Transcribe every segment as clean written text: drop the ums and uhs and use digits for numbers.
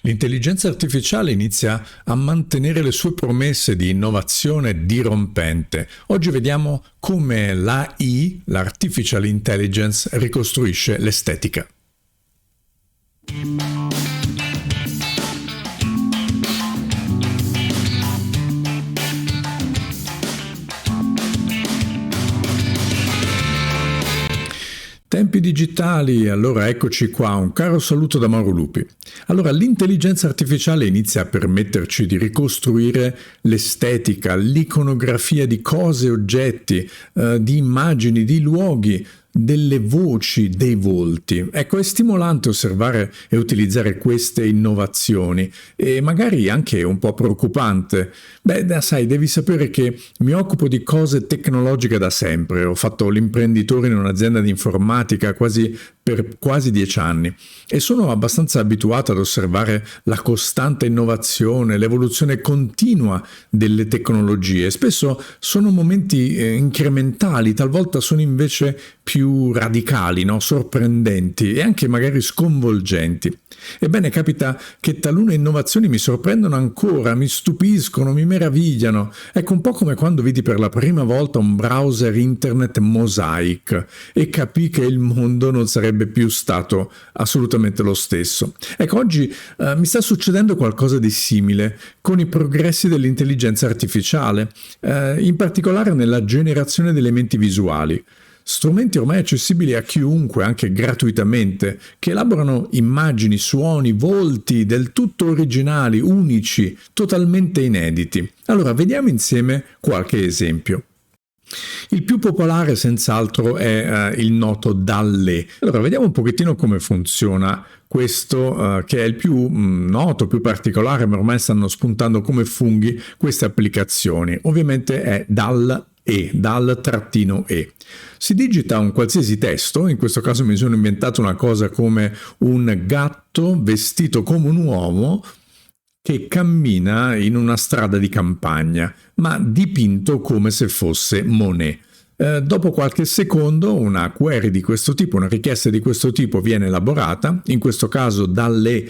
L'intelligenza artificiale inizia a mantenere le sue promesse di innovazione dirompente. Oggi vediamo come l'AI, l'Artificial Intelligence, ricostruisce l'estetica. Tempi digitali, allora eccoci qua, un caro saluto da Mauro Lupi. Allora, l'intelligenza artificiale inizia a permetterci di ricostruire l'estetica, l'iconografia di cose e oggetti, di immagini, di luoghi, delle voci, dei volti. Ecco, è stimolante osservare e utilizzare queste innovazioni e magari anche un po' preoccupante. Sai, devi sapere che mi occupo di cose tecnologiche da sempre. Ho fatto l'imprenditore in un'azienda di informatica per quasi 10 anni e sono abbastanza abituato ad osservare la costante innovazione, l'evoluzione continua delle tecnologie. Spesso sono momenti incrementali, talvolta sono invece più radicali, no? Sorprendenti e anche magari sconvolgenti. Ebbene, capita che talune innovazioni mi sorprendono ancora, mi stupiscono, mi meravigliano. Ecco, un po' come quando vidi per la prima volta un browser internet Mosaic e capì che il mondo non sarebbe più stato assolutamente lo stesso. Ecco, oggi mi sta succedendo qualcosa di simile con i progressi dell'intelligenza artificiale, in particolare nella generazione di elementi visuali. Strumenti ormai accessibili a chiunque, anche gratuitamente, che elaborano immagini, suoni, volti del tutto originali, unici, totalmente inediti. Allora, vediamo insieme qualche esempio. Il più popolare senz'altro è il noto DALL-E. Allora, vediamo un pochettino come funziona questo che è il più noto, più particolare, ma ormai stanno spuntando come funghi queste applicazioni. Ovviamente è DALL-E, DAL-E. Si digita un qualsiasi testo, in questo caso mi sono inventato una cosa come un gatto vestito come un uomo che cammina in una strada di campagna, ma dipinto come se fosse Monet. Dopo qualche secondo una query di questo tipo, una richiesta di questo tipo viene elaborata. In questo caso DALL-E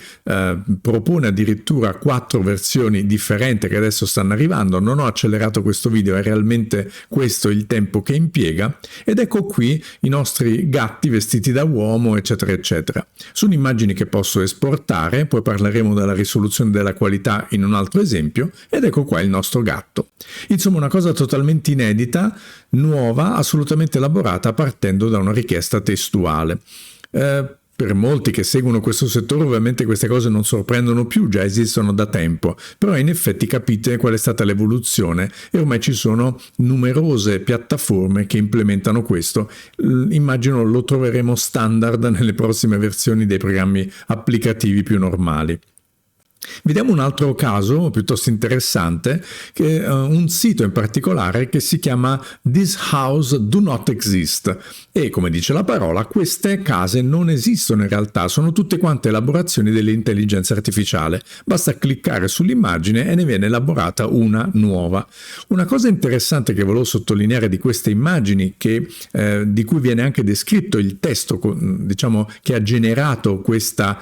propone addirittura 4 versioni differenti che adesso stanno arrivando. Non ho accelerato questo video, è realmente questo il tempo che impiega, ed ecco qui i nostri gatti vestiti da uomo, eccetera eccetera. Sono immagini che posso esportare, poi parleremo della risoluzione della qualità in un altro esempio, ed ecco qua il nostro gatto. Insomma, una cosa totalmente inedita, nuova, assolutamente elaborata partendo da una richiesta testuale. Per molti che seguono questo settore ovviamente queste cose non sorprendono più, già esistono da tempo, però in effetti capite qual è stata l'evoluzione e ormai ci sono numerose piattaforme che implementano questo. Immagino lo troveremo standard nelle prossime versioni dei programmi applicativi più normali. Vediamo un altro caso piuttosto interessante, che è un sito in particolare che si chiama This House Do Not Exist e, come dice la parola, queste case non esistono in realtà, sono tutte quante elaborazioni dell'intelligenza artificiale. Basta cliccare sull'immagine e ne viene elaborata una nuova. Una cosa interessante che volevo sottolineare di queste immagini, di cui viene anche descritto il testo, diciamo, che ha generato questa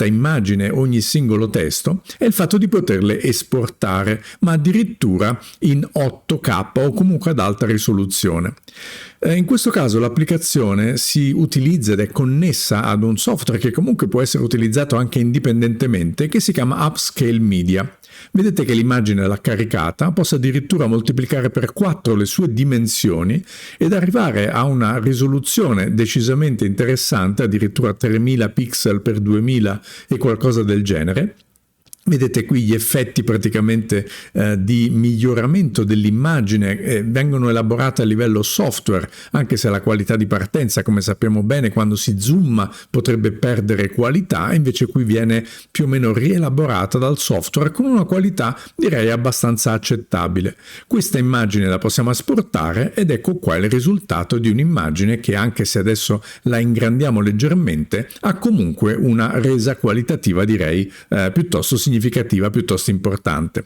immagine, ogni singolo testo, è il fatto di poterle esportare, ma addirittura in 8K o comunque ad alta risoluzione. In questo caso l'applicazione si utilizza ed è connessa ad un software che comunque può essere utilizzato anche indipendentemente, che si chiama Upscale Media. Vedete che l'immagine alla caricata possa addirittura moltiplicare per 4 le sue dimensioni ed arrivare a una risoluzione decisamente interessante, addirittura 3000 pixel per 2000 e qualcosa del genere. Vedete qui gli effetti praticamente di miglioramento dell'immagine vengono elaborati a livello software, anche se la qualità di partenza, come sappiamo bene, quando si zooma potrebbe perdere qualità, invece qui viene più o meno rielaborata dal software con una qualità direi abbastanza accettabile. Questa immagine la possiamo esportare ed ecco qua il risultato di un'immagine che, anche se adesso la ingrandiamo leggermente, ha comunque una resa qualitativa direi piuttosto significativa. significativa piuttosto importante.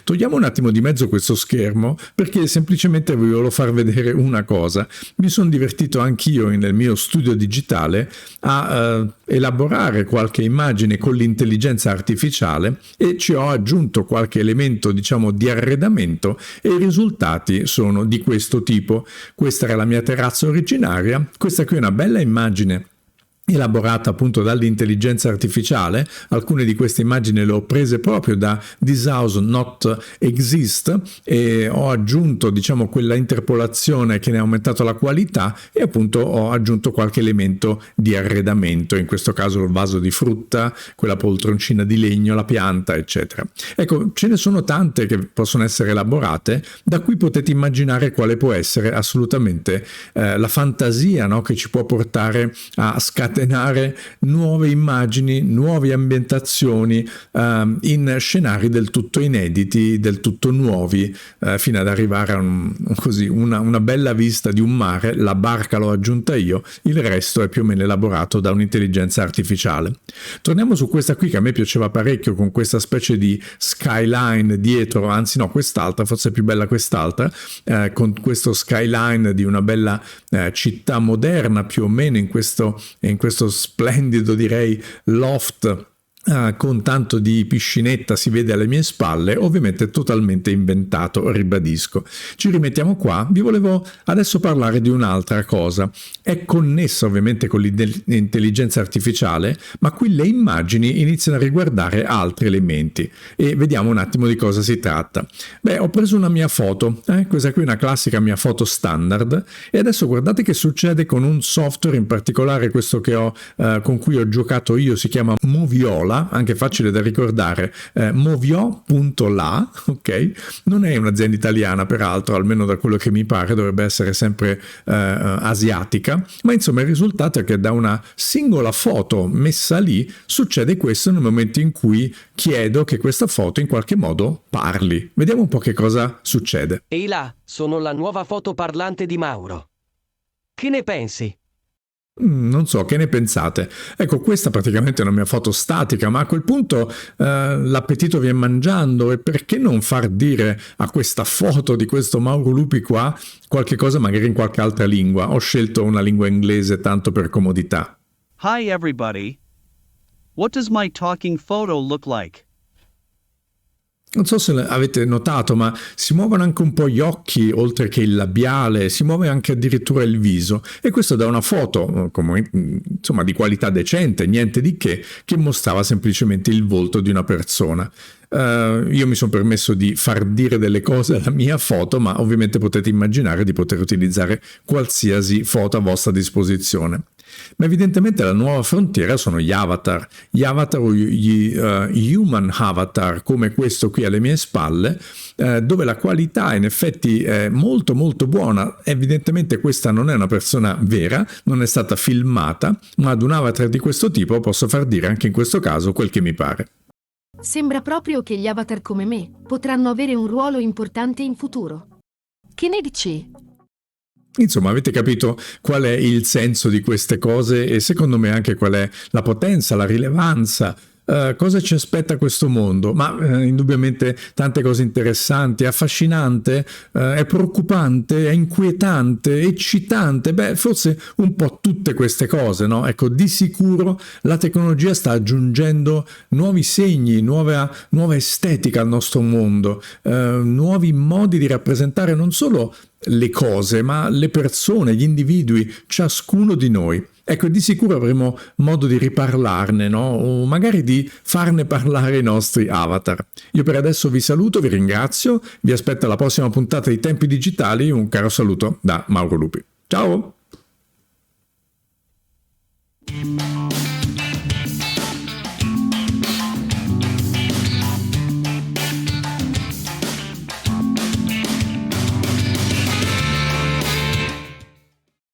Togliamo un attimo di mezzo questo schermo perché semplicemente vi volevo far vedere una cosa. Mi sono divertito anch'io nel mio studio digitale a elaborare qualche immagine con l'intelligenza artificiale e ci ho aggiunto qualche elemento, diciamo, di arredamento e i risultati sono di questo tipo. Questa era la mia terrazza originaria, questa qui è una bella immagine elaborata appunto dall'intelligenza artificiale. Alcune di queste immagini le ho prese proprio da This House Not Exist e ho aggiunto, diciamo, quella interpolazione che ne ha aumentato la qualità e appunto ho aggiunto qualche elemento di arredamento, in questo caso il vaso di frutta, quella poltroncina di legno, la pianta, eccetera. Ecco, ce ne sono tante che possono essere elaborate, da cui potete immaginare quale può essere assolutamente la fantasia, no, che ci può portare a scatenare nuove immagini, nuove ambientazioni in scenari del tutto inediti, del tutto nuovi, fino ad arrivare a una bella vista di un mare. La barca l'ho aggiunta io, il resto è più o meno elaborato da un'intelligenza artificiale. Torniamo su questa qui che a me piaceva parecchio, con questa specie di skyline dietro, anzi no, quest'altra, forse è più bella quest'altra, con questo skyline di una bella città moderna più o meno in questo splendido, direi, loft con tanto di piscinetta si vede alle mie spalle, ovviamente totalmente inventato, ribadisco. Ci rimettiamo qua. Vi volevo adesso parlare di un'altra cosa. È connessa ovviamente con l'intelligenza artificiale, ma qui le immagini iniziano a riguardare altri elementi e vediamo un attimo di cosa si tratta. Beh, ho preso una mia foto, questa qui è una classica mia foto standard, e adesso guardate che succede con un software, in particolare questo che con cui ho giocato io, si chiama Moviola, anche facile da ricordare, movio.la, ok? Non è un'azienda italiana peraltro, almeno da quello che mi pare, dovrebbe essere sempre asiatica, ma insomma il risultato è che da una singola foto messa lì succede questo nel momento in cui chiedo che questa foto in qualche modo parli. Vediamo un po' che cosa succede. Ehi là, sono la nuova foto parlante di Mauro. Che ne pensi? Non so, che ne pensate? Ecco, questa praticamente è una mia foto statica, ma a quel punto l'appetito viene mangiando, e perché non far dire a questa foto di questo Mauro Lupi qua qualche cosa magari in qualche altra lingua? Ho scelto una lingua inglese tanto per comodità. Hi everybody. What does my talking photo look like? Non so se avete notato, ma si muovono anche un po' gli occhi, oltre che il labiale, si muove anche addirittura il viso, e questo da una foto, insomma, di qualità decente, niente di che mostrava semplicemente il volto di una persona. Io mi sono permesso di far dire delle cose alla mia foto, ma ovviamente potete immaginare di poter utilizzare qualsiasi foto a vostra disposizione. Ma evidentemente la nuova frontiera sono gli avatar o gli human avatar, come questo qui alle mie spalle, dove la qualità in effetti è molto molto buona. Evidentemente questa non è una persona vera, non è stata filmata, ma ad un avatar di questo tipo posso far dire anche in questo caso quel che mi pare. Sembra proprio che gli avatar come me potranno avere un ruolo importante in futuro. Che ne dici? Insomma, avete capito qual è il senso di queste cose, e secondo me anche qual è la potenza, la rilevanza. Cosa ci aspetta questo mondo? Ma indubbiamente tante cose interessanti, è affascinante, è preoccupante, è inquietante, eccitante, forse un po' tutte queste cose, no? Ecco, di sicuro la tecnologia sta aggiungendo nuovi segni, nuova estetica al nostro mondo, nuovi modi di rappresentare non solo le cose, ma le persone, gli individui, ciascuno di noi. Ecco, di sicuro avremo modo di riparlarne, no? O magari di farne parlare i nostri avatar. Io per adesso vi saluto, vi ringrazio, vi aspetto alla prossima puntata di Tempi Digitali. Un caro saluto da Mauro Lupi. Ciao!